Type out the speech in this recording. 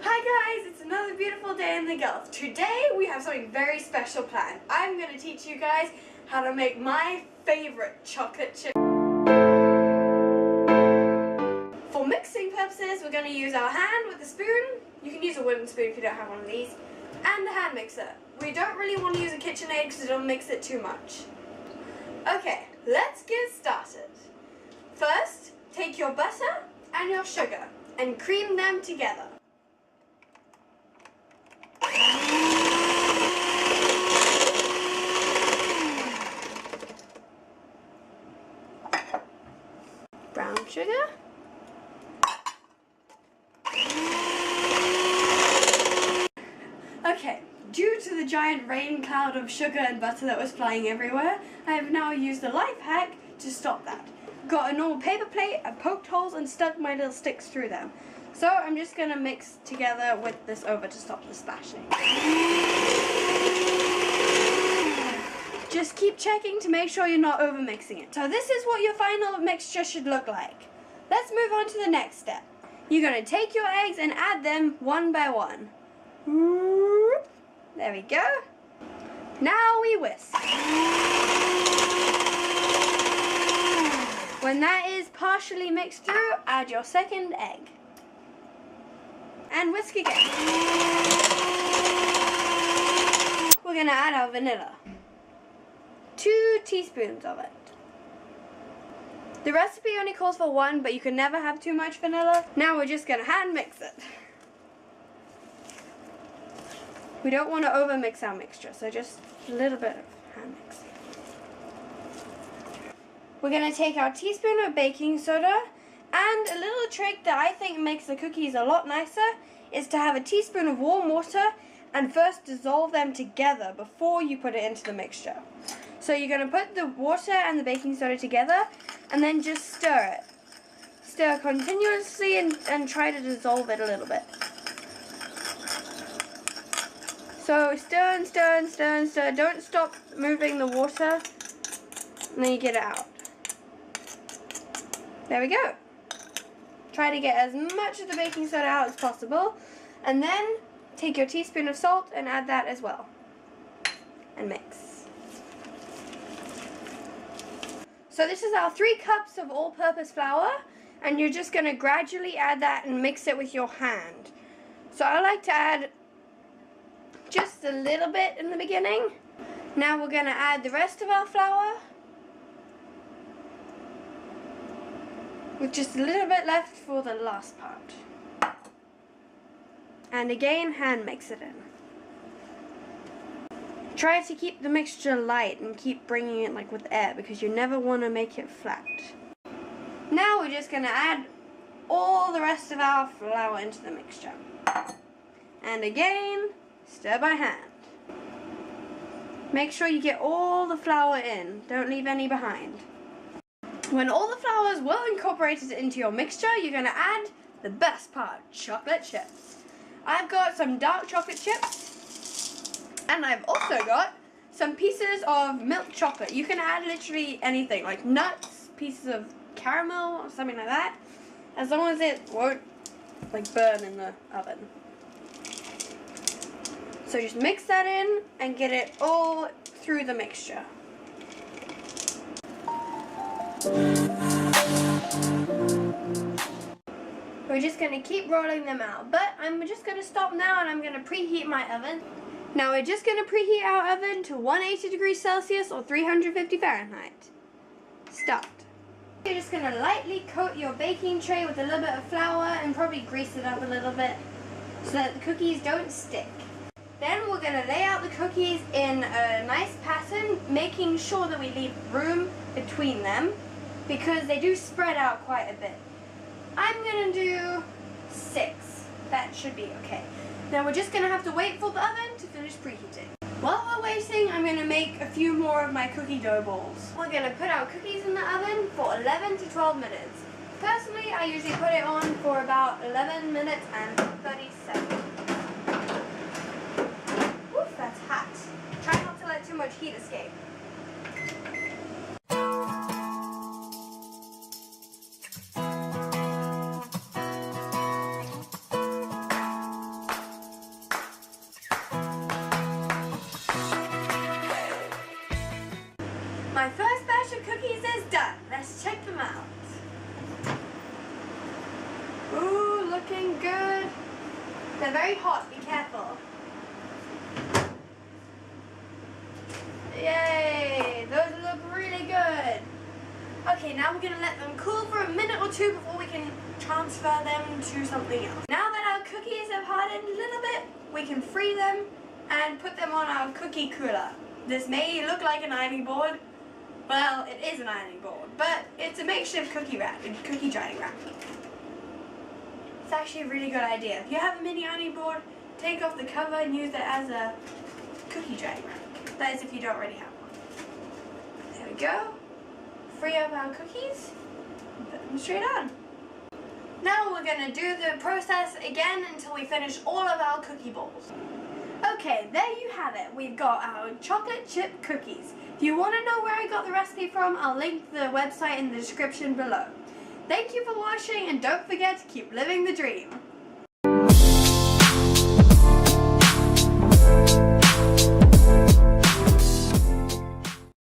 Hi guys, it's another beautiful day in the Gulf. Today we have something very special planned. I'm going to teach you guys how to make my favorite chocolate chip. For mixing purposes, we're going to use our hand with a spoon. You can use a wooden spoon if you don't have one of these. And a hand mixer. We don't really want to use a KitchenAid because it'll mix it too much. Okay, let's get started. First, take your butter and your sugar and cream them together. Brown sugar. Okay, due to the giant rain cloud of sugar and butter that was flying everywhere, I have now used a life hack to stop that. Got a normal paper plate, I poked holes and stuck my little sticks through them. So I'm just going to mix together with this over to stop the splashing. Just keep checking to make sure you're not over mixing it. So this is what your final mixture should look like. Let's move on to the next step. You're going to take your eggs and add them one by one. There we go. Now we whisk. When that is partially mixed through, add your second egg. And whisk again. We're going to add our vanilla. 2 teaspoons of it. The recipe only calls for 1, but you can never have too much vanilla. Now we're just going to hand mix it. We don't want to over mix our mixture, so just a little bit of hand mix. We're going to take our teaspoon of baking soda, and a little trick that I think makes the cookies a lot nicer is to have a teaspoon of warm water and first dissolve them together before you put it into the mixture. So you're going to put the water and the baking soda together and then just stir it. Stir continuously and try to dissolve it a little bit. So stir and stir and stir and stir. Don't stop moving the water, and then you get it out. There we go. Try to get as much of the baking soda out as possible, and then take your teaspoon of salt and add that as well. And mix. So this is our 3 cups of all-purpose flour, and you're just going to gradually add that and mix it with your hand. So I like to add just a little bit in the beginning. Now we're going to add the rest of our flour with just a little bit left for the last part. And again, hand mix it in. Try to keep the mixture light and keep bringing it like with air because you never want to make it flat. Now we're just going to add all the rest of our flour into the mixture. And again, stir by hand. Make sure you get all the flour in. Don't leave any behind. When all the flour is well incorporated into your mixture, you're going to add the best part, chocolate chips. I've got some dark chocolate chips. And I've also got some pieces of milk chocolate. You can add literally anything, like nuts, pieces of caramel, or something like that, as long as it won't like burn in the oven. So just mix that in and get it all through the mixture. We're just going to keep rolling them out, but I'm just going to stop now and I'm going to preheat my oven. Now we're just going to preheat our oven to 180 degrees Celsius or 350 Fahrenheit. Start. You're just going to lightly coat your baking tray with a little bit of flour and probably grease it up a little bit so that the cookies don't stick. Then we're going to lay out the cookies in a nice pattern, making sure that we leave room between them because they do spread out quite a bit. I'm going to do 6. That should be okay. Now we're just going to have to wait for the oven to finish preheating. While we're waiting, I'm going to make a few more of my cookie dough balls. We're going to put our cookies in the oven for 11 to 12 minutes. Personally, I usually put it on for about 11 minutes and 30 seconds. Oof, that's hot. Try not to let too much heat escape. They're very hot, be careful. Yay, those look really good. Okay, now we're gonna let them cool for a minute or two before we can transfer them to something else. Now that our cookies have hardened a little bit, we can free them and put them on our cookie cooler. This may look like an ironing board. Well, it is an ironing board, but it's a makeshift cookie rack, a cookie drying rack. It's actually a really good idea. If you have a mini ironing board, take off the cover and use it as a cookie drying rack. That is if you don't already have one. There we go. Free up our cookies and put them straight on. Now we're going to do the process again until we finish all of our cookie bowls. Okay, there you have it. We've got our chocolate chip cookies. If you want to know where I got the recipe from, I'll link the website in the description below. Thank you for watching, and don't forget to keep living the dream.